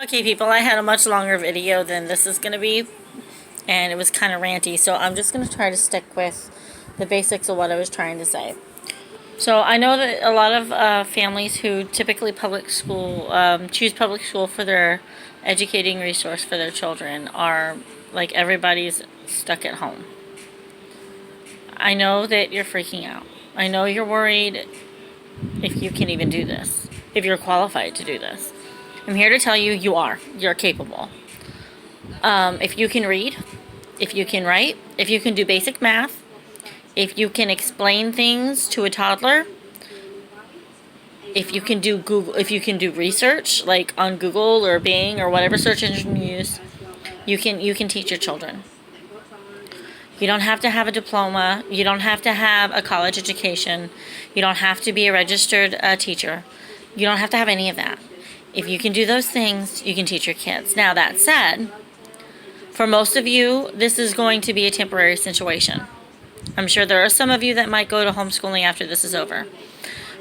Okay, people, I had a much longer video than this is going to be, and it was kind of ranty, so I'm just going to try to stick with the basics of what I was trying to say. So I know that a lot of families who typically choose public school for their educating resource for their children are like everybody's stuck at home. I know that you're freaking out. I know you're worried if you can even do this, if you're qualified to do this. I'm here to tell you you're capable. If you can read, if you can write, if you can do basic math, if you can explain things to a toddler, if you can do research like on Google or Bing or whatever search engine you use, you can teach your children. You don't have to have a diploma. You don't have to have a college education. You don't have to be a registered teacher. You don't have to have any of that. If you can do those things, you can teach your kids. Now, that said, for most of you, this is going to be a temporary situation. I'm sure there are some of you that might go to homeschooling after this is over.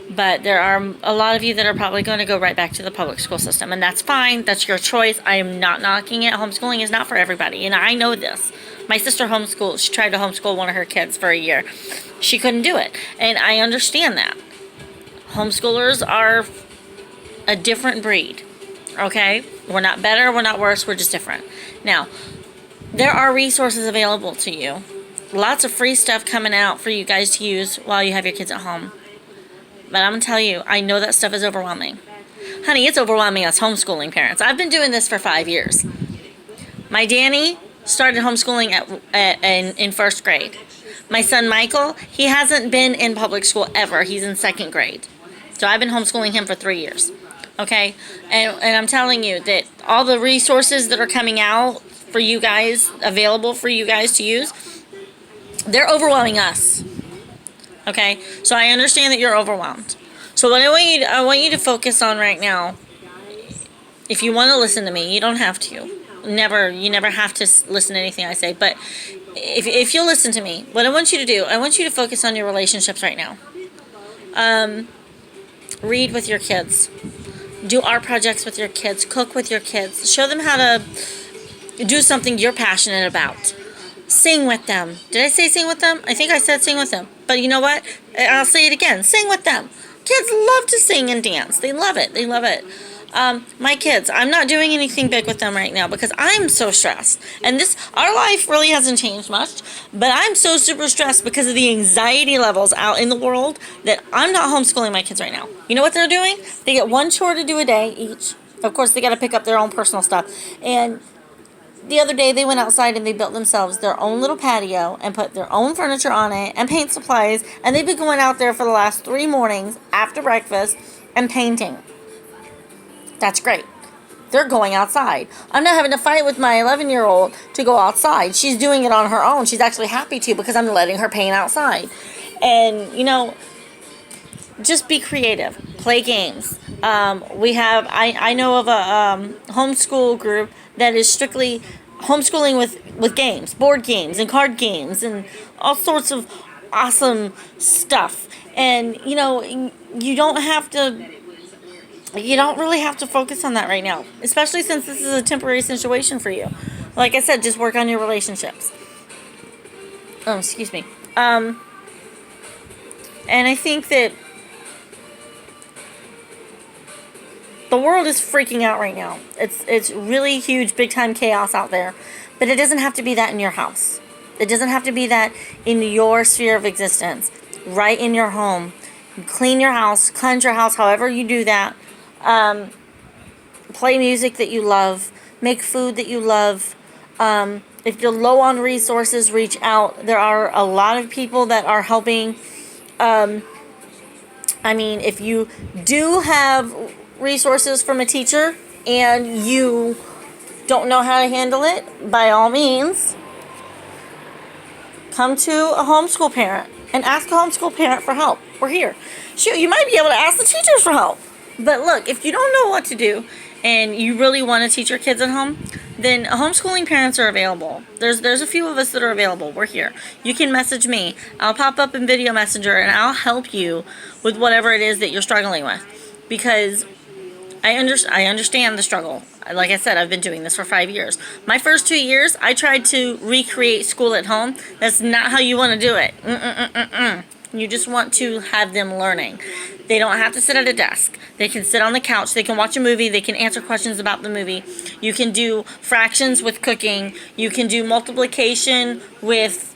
But there are a lot of you that are probably going to go right back to the public school system. And that's fine. That's your choice. I am not knocking it. Homeschooling is not for everybody. And I know this. My sister homeschooled. She tried to homeschool one of her kids for a year. She couldn't do it. And I understand that. Homeschoolers are a different breed. Okay? We're not better. We're not worse. We're just different. Now, there are resources available to you. Lots of free stuff coming out for you guys to use while you have your kids at home. But I'm going to tell you, I know that stuff is overwhelming. Honey, it's overwhelming us homeschooling parents. I've been doing this for 5 years. My Danny started homeschooling in first grade. My son Michael, he hasn't been in public school ever. He's in second grade. So I've been homeschooling him for 3 years. Okay? And I'm telling you that all the resources that are coming out for you guys, available for you guys to use, they're overwhelming us. Okay? So I understand that you're overwhelmed. So what I want you to focus on right now, if you want to listen to me, you don't have to. You never have to listen to anything I say. But if you'll listen to me, what I want you to do, I want you to focus on your relationships right now. Read with your kids. Do art projects with your kids. Cook with your kids. Show them how to do something you're passionate about. Sing with them. Did I say sing with them? I think I said sing with them. But you know what? I'll say it again. Sing with them. Kids love to sing and dance. They love it. They love it. My kids, I'm not doing anything big with them right now because I'm so stressed. And our life really hasn't changed much, but I'm so super stressed because of the anxiety levels out in the world that I'm not homeschooling my kids right now. You know what they're doing? They get one chore to do a day each. Of course, they got to pick up their own personal stuff. And the other day, they went outside and they built themselves their own little patio and put their own furniture on it and paint supplies. And they've been going out there for the last 3 mornings after breakfast and painting. That's great. They're going outside. I'm not having to fight with my 11-year-old to go outside. She's doing it on her own. She's actually happy to because I'm letting her paint outside. And, just be creative. Play games. I know of a homeschool group that is strictly homeschooling with games, board games and card games and all sorts of awesome stuff. And, you don't really have to focus on that right now, especially since this is a temporary situation for you. Like I said, just work on your relationships. Oh, excuse me. And I think that the world is freaking out right now. It's really huge, big time chaos out there. But it doesn't have to be that in your house. It doesn't have to be that in your sphere of existence. Right in your home. Clean your house, cleanse your house, however you do that. Play music that you love. Make food that you love. If you're low on resources, reach out. There are a lot of people that are helping. If you do have resources from a teacher and you don't know how to handle it, by all means, come to a homeschool parent and ask a homeschool parent for help. We're here. Shoot, you might be able to ask the teachers for help. But look, if you don't know what to do and you really want to teach your kids at home, then homeschooling parents are available. There's a few of us that are available. We're here. You can message me. I'll pop up in Video Messenger and I'll help you with whatever it is that you're struggling with. Because I understand the struggle. Like I said, I've been doing this for 5 years. My first 2 years, I tried to recreate school at home. That's not how you want to do it. You just want to have them learning. They don't have to sit at a desk. They can sit on the couch. They can watch a movie. They can answer questions about the movie. You can do fractions with cooking. You can do multiplication with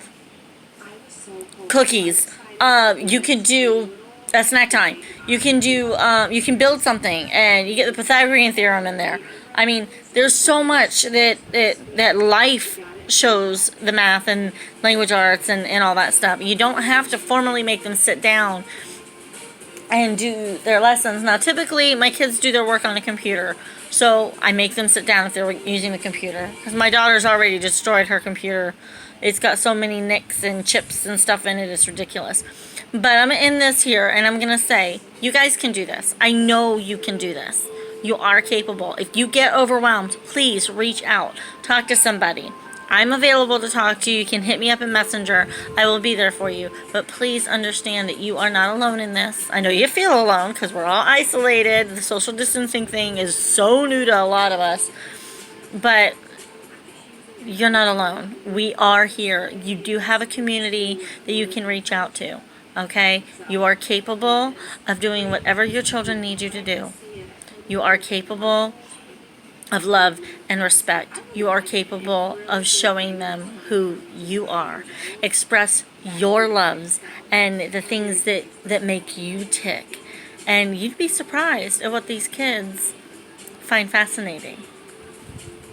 cookies. You can do snack time. You can do, you can build something, and you get the Pythagorean theorem in there. I mean, there's so much that life shows the math and language arts and all that stuff. You don't have to formally make them sit down and do their lessons. Now, typically, my kids do their work on a computer, so I make them sit down if they're using the computer. Because my daughter's already destroyed her computer. It's got so many nicks and chips and stuff in it, it's ridiculous. But I'm in this here, and I'm going to say, you guys can do this. I know you can do this. You are capable. If you get overwhelmed, please reach out. Talk to somebody. I'm available to talk to you. You can hit me up in Messenger. I will be there for you. But please understand that you are not alone in this. I know you feel alone because we're all isolated. The social distancing thing is so new to a lot of us. But you're not alone. We are here. You do have a community that you can reach out to. Okay? You are capable of doing whatever your children need you to do. You are capable of love and respect. You are capable of showing them who you are. Express your loves and the things that make you tick. And you'd be surprised at what these kids find fascinating.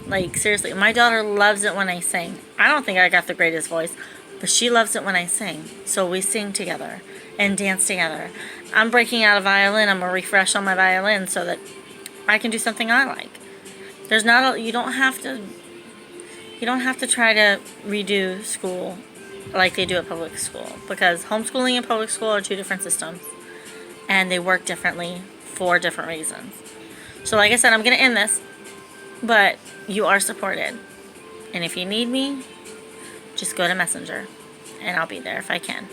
Like, seriously, my daughter loves it when I sing. I don't think I got the greatest voice, but she loves it when I sing. So we sing together and dance together. I'm breaking out a violin. I'm going to refresh on my violin so that I can do something I like. There's not a, you don't have to try to redo school like they do at public school, because homeschooling and public school are two different systems and they work differently for different reasons. So like I said, I'm going to end this, but you are supported. And if you need me, just go to Messenger and I'll be there if I can.